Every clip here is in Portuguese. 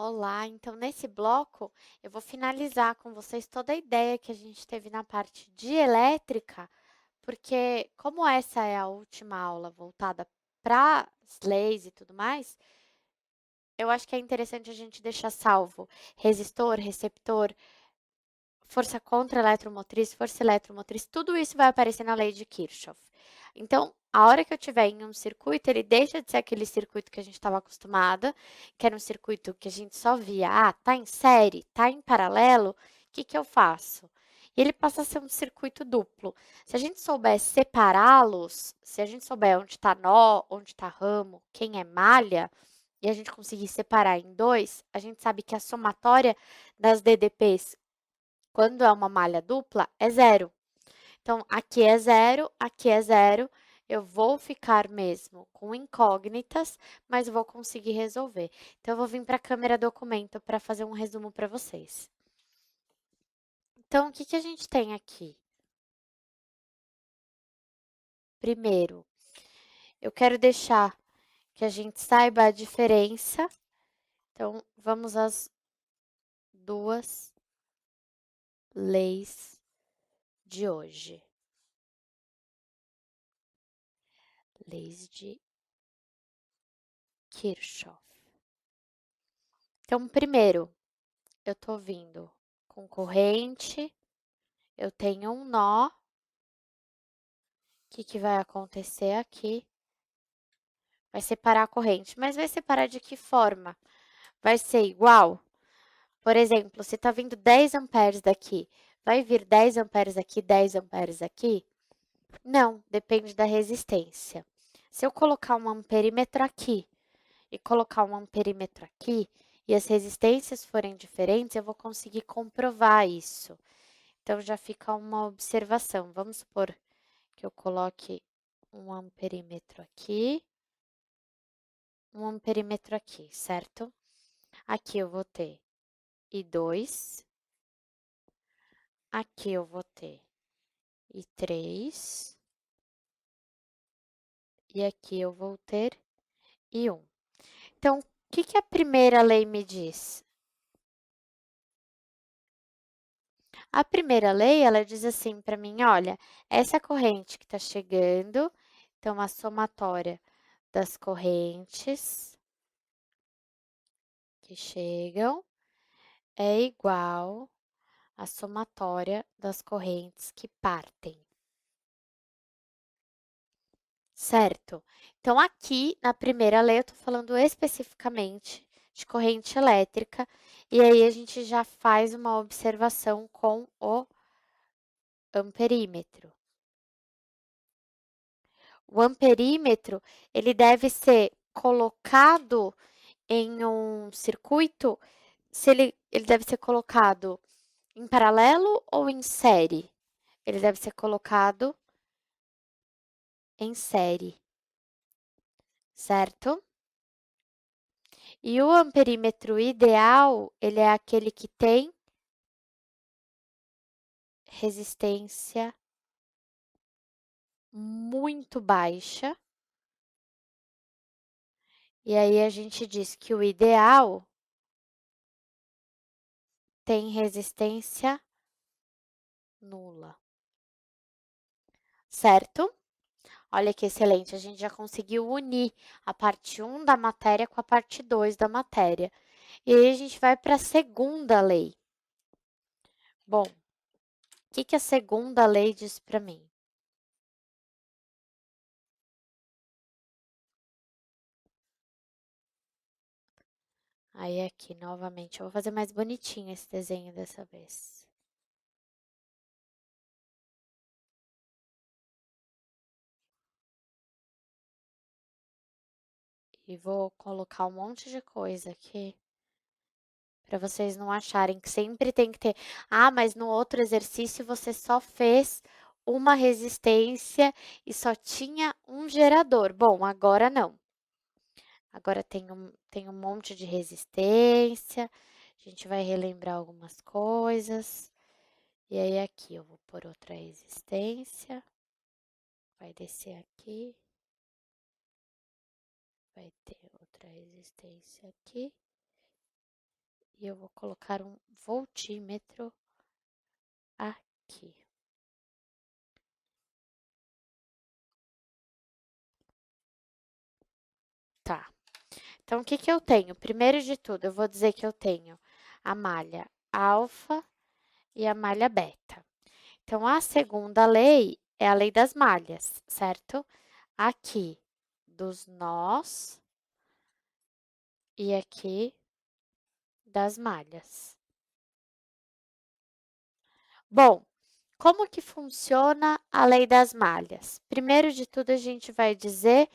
Olá, então nesse bloco eu vou finalizar com vocês toda a ideia que a gente teve na parte de elétrica, porque como essa é a última aula voltada para as leis e tudo mais, eu acho que é interessante a gente deixar salvo resistor, receptor, força contra força eletromotriz, tudo isso vai aparecer na lei de Kirchhoff. Então, a hora que eu tiver em um circuito, ele deixa de ser aquele circuito que a gente estava acostumada, que era um circuito que a gente só via, tá em série, tá em paralelo, o que que eu faço? E ele passa a ser um circuito duplo. Se a gente souber separá-los, se a gente souber onde está nó, onde está ramo, quem é malha, e a gente conseguir separar em dois, a gente sabe que a somatória das DDPs quando é uma malha dupla, é zero. Então, aqui é zero. Eu vou ficar mesmo com incógnitas, mas vou conseguir resolver. Então, eu vou vir para a câmera documento para fazer um resumo para vocês. Então, o que que a gente tem aqui? Primeiro, eu quero deixar que a gente saiba a diferença. Então, vamos às duas leis de hoje. Leis de Kirchhoff. Então, primeiro, eu tô vindo com corrente, eu tenho um nó. O que que vai acontecer aqui? Vai separar a corrente, mas vai separar de que forma? Vai ser igual? Por exemplo, se tá vindo 10 amperes daqui, vai vir 10 amperes aqui, 10 amperes aqui? Não, depende da resistência. Se eu colocar um amperímetro aqui e colocar um amperímetro aqui, e as resistências forem diferentes, eu vou conseguir comprovar isso. Então, já fica uma observação. Vamos supor que eu coloque um amperímetro aqui, um amperímetro aqui, certo? Aqui eu vou ter I2, aqui eu vou ter I3, e aqui eu vou ter I1. Então, o que que a primeira lei me diz? A primeira lei, ela diz assim para mim, olha, essa corrente que está chegando, então a somatória das correntes que chegam é igual à somatória das correntes que partem. Certo? Então, aqui na primeira lei, eu estou falando especificamente de corrente elétrica, e aí a gente já faz uma observação com o amperímetro. O amperímetro, ele deve ser colocado em um circuito, se ele deve ser colocado em paralelo ou em série? Ele deve ser colocado em série, certo? E o amperímetro ideal, ele é aquele que tem resistência muito baixa. E aí a gente diz que o ideal tem resistência nula, certo? Olha que excelente, a gente já conseguiu unir a parte 1 da matéria com a parte 2 da matéria. E aí a gente vai para a segunda lei. Bom, o que que a segunda lei diz para mim? Aí aqui, novamente, eu vou fazer mais bonitinho esse desenho dessa vez. E vou colocar um monte de coisa aqui para vocês não acharem que sempre tem que ter. Ah, mas no outro exercício você só fez uma resistência e só tinha um gerador. Bom, agora não. Agora tem um monte de resistência. A gente vai relembrar algumas coisas. E aí aqui eu vou pôr outra resistência. Vai descer aqui. Vai ter outra resistência aqui. E eu vou colocar um voltímetro aqui. Tá. Então, o que que eu tenho? Primeiro de tudo, eu vou dizer que eu tenho a malha alfa e a malha beta. Então, a segunda lei é a lei das malhas, certo? Aqui dos nós e aqui das malhas. Bom, como que funciona a lei das malhas? Primeiro de tudo, a gente vai dizer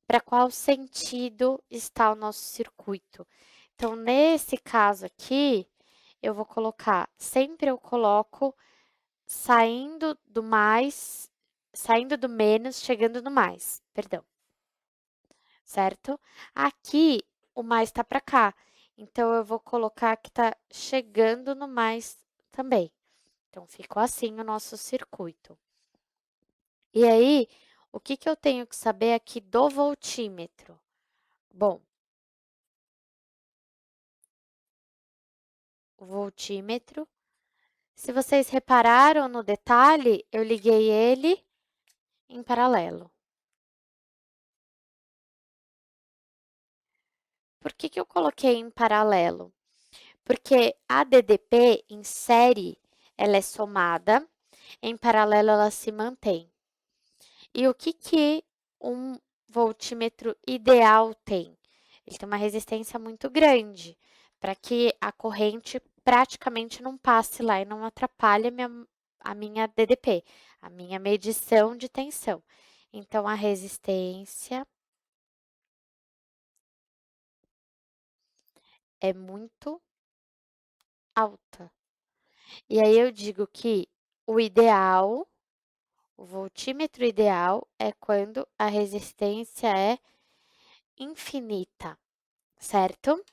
para qual sentido está o nosso circuito. Então, nesse caso aqui, eu vou colocar, sempre eu coloco saindo do mais, saindo do menos, chegando no mais, perdão, certo? Aqui, o mais está para cá, então eu vou colocar que está chegando no mais também. Então, ficou assim o nosso circuito. E aí, o que que eu tenho que saber aqui do voltímetro? Bom, o voltímetro, se vocês repararam no detalhe, eu liguei ele em paralelo. Por que que eu coloquei em paralelo? Porque a DDP em série, ela é somada, em paralelo ela se mantém. E o que que um voltímetro ideal tem? Ele tem uma resistência muito grande, para que a corrente praticamente não passe lá e não atrapalhe a minha DDP, a minha medição de tensão. Então, a resistência é muito alta. E aí eu digo que o ideal, o voltímetro ideal é quando a resistência é infinita, certo?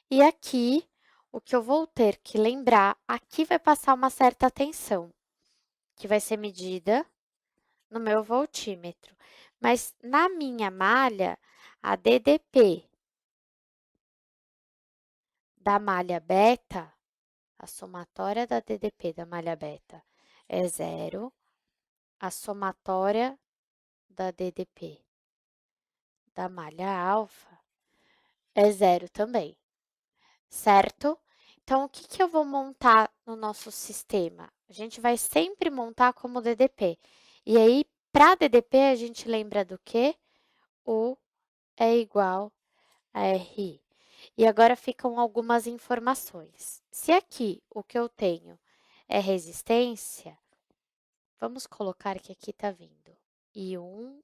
E aqui, o que eu vou ter que lembrar, aqui vai passar uma certa tensão, que vai ser medida no meu voltímetro. Mas na minha malha, a DDP da malha beta, a somatória da DDP da malha beta é zero, a somatória da DDP da malha alfa é zero também, certo? Então, o que que eu vou montar no nosso sistema? A gente vai sempre montar como DDP. E aí, para DDP, a gente lembra do quê? U é igual a RI. E agora ficam algumas informações. Se aqui o que eu tenho é resistência, vamos colocar que aqui está vindo I1,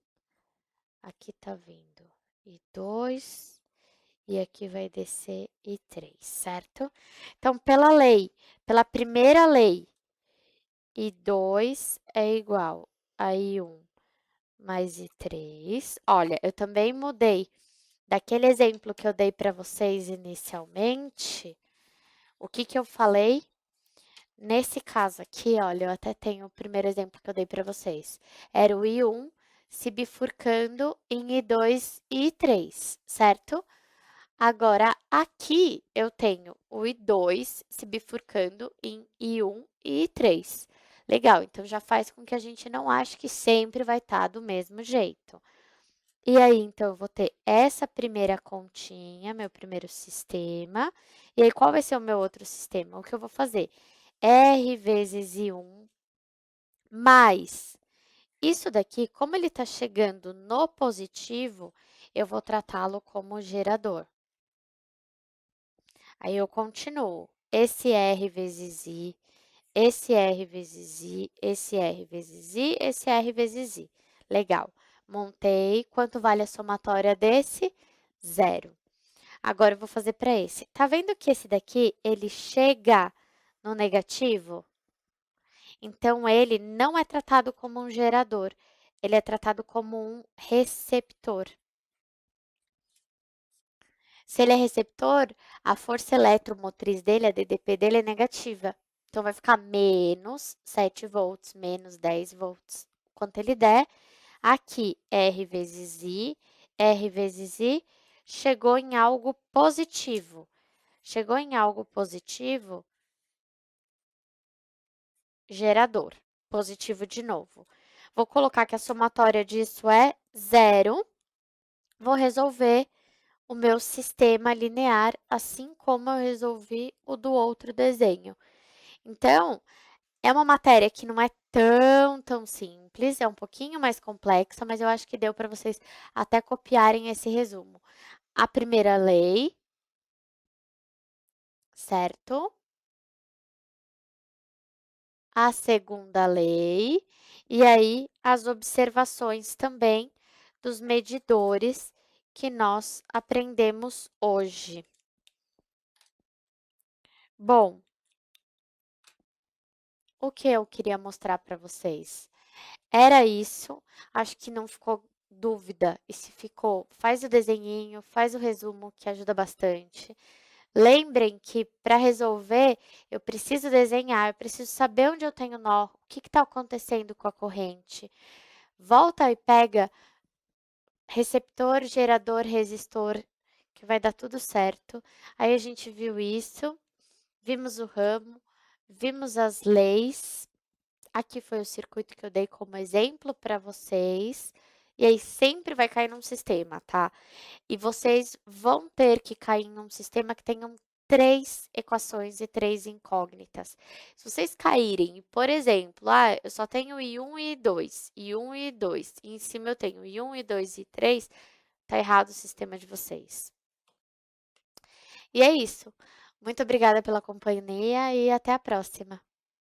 aqui está vindo I2, e aqui vai descer I3, certo? Então, pela lei, pela primeira lei, I2 é igual a I1 mais I3. Olha, eu também mudei daquele exemplo que eu dei para vocês inicialmente. O que que eu falei? Nesse caso aqui, olha, eu até tenho o primeiro exemplo que eu dei para vocês. Era o I1 se bifurcando em I2 e I3, certo? Agora, aqui eu tenho o I2 se bifurcando em I1 e I3. Legal, então já faz com que a gente não ache que sempre vai estar do mesmo jeito. E aí, então, eu vou ter essa primeira continha, meu primeiro sistema. E aí, qual vai ser o meu outro sistema? O que eu vou fazer? R vezes I1 mais isso daqui, como ele está chegando no positivo, eu vou tratá-lo como gerador. Aí eu continuo. Esse R vezes I, esse R vezes I, esse R vezes I, esse R vezes I. Legal. Montei. Quanto vale a somatória desse? Zero. Agora eu vou fazer para esse. Tá vendo que esse daqui, ele chega no negativo? Então, ele não é tratado como um gerador, ele é tratado como um receptor. Se ele é receptor, a força eletromotriz dele, a DDP dele, é negativa. Então, vai ficar menos 7 volts, menos 10 volts. Quanto ele der, aqui, R vezes I, chegou em algo positivo. Chegou em algo positivo, gerador. Positivo de novo. Vou colocar que a somatória disso é 0. Vou resolver o meu sistema linear, assim como eu resolvi o do outro desenho. Então, é uma matéria que não é tão simples, é um pouquinho mais complexa, mas eu acho que deu para vocês até copiarem esse resumo. A primeira lei, certo? A segunda lei, e aí as observações também dos medidores que nós aprendemos hoje. Bom, o que eu queria mostrar para vocês? Era isso, acho que não ficou dúvida, e se ficou, faz o desenhinho, faz o resumo que ajuda bastante. Lembrem que para resolver, eu preciso desenhar, eu preciso saber onde eu tenho nó, o que está acontecendo com a corrente. Volta e pega receptor, gerador, resistor, que vai dar tudo certo. Aí a gente viu isso, vimos o ramo, vimos as leis. Aqui foi o circuito que eu dei como exemplo para vocês. E aí sempre vai cair num sistema, tá? E vocês vão ter que cair num sistema que tenham 3 equações e 3 incógnitas. Se vocês caírem, por exemplo, eu só tenho I1 e I2, I1 e I2, e em cima eu tenho I1, I2 e I3, tá errado o sistema de vocês. E é isso. Muito obrigada pela companhia e até a próxima.